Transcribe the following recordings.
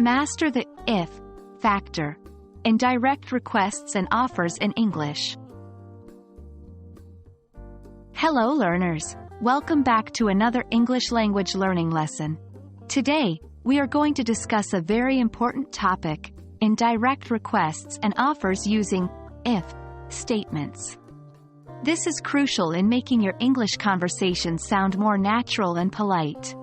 Master the if factor in direct requests and offers in English. Hello learners, welcome back to another English language learning lesson. Today, we are going to discuss a very important topic in direct requests and offers using if statements. This is crucial in making your English conversations sound more natural and polite.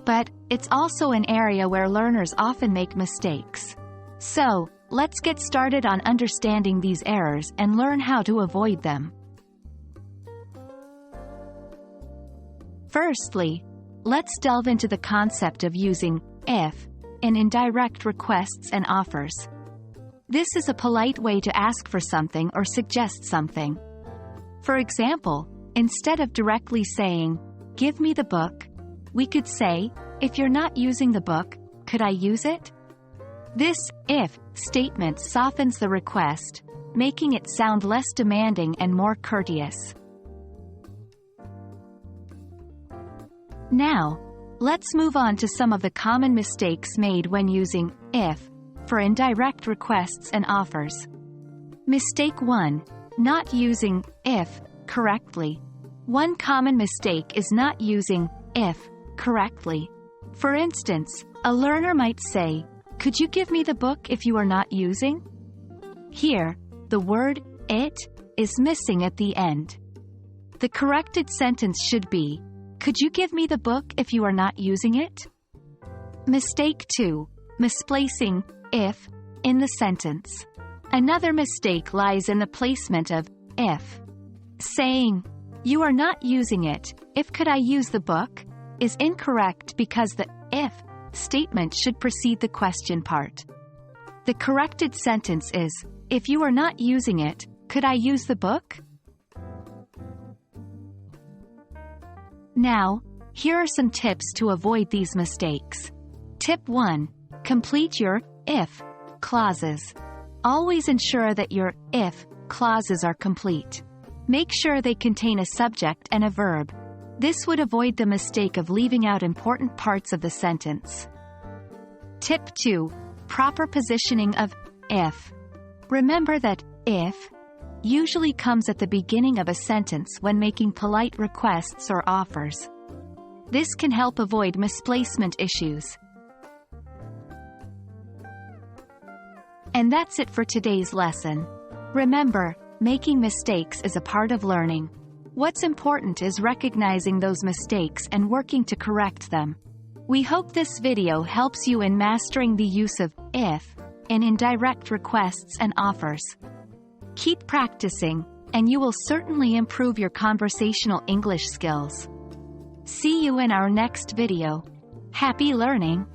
But it's also an area where learners often make mistakes. So, let's get started on understanding these errors and learn how to avoid them. Firstly, let's delve into the concept of using if in indirect requests and offers. This is a polite way to ask for something or suggest something. For example, instead of directly saying, "Give me the book," we could say, "If you're not using the book, could I use it?" This if statement softens the request, making it sound less demanding and more courteous. Now, let's move on to some of the common mistakes made when using if for indirect requests and offers. Mistake 1. Not using if correctly. One common mistake is not using if correctly. For instance, a learner might say, "Could you give me the book if you are not using?" Here, the word it is missing at the end. The corrected sentence should be, "Could you give me the book if you are not using it?" Mistake 2. Misplacing if in the sentence. Another mistake lies in the placement of if. Saying, "You are not using it, if could I use the book?" is incorrect because the if statement should precede the question part. The corrected sentence is, "If you are not using it, could I use the book?" Now, here are some tips to avoid these mistakes. Tip 1. Complete your if clauses. Always ensure that your if clauses are complete. Make sure they contain a subject and a verb. This would avoid the mistake of leaving out important parts of the sentence. Tip 2. Proper positioning of if. Remember that if usually comes at the beginning of a sentence when making polite requests or offers. This can help avoid misplacement issues. And that's it for today's lesson. Remember, making mistakes is a part of learning. What's important is recognizing those mistakes and working to correct them. We hope this video helps you in mastering the use of if in indirect requests and offers. Keep practicing, and you will certainly improve your conversational English skills. See you in our next video. Happy learning!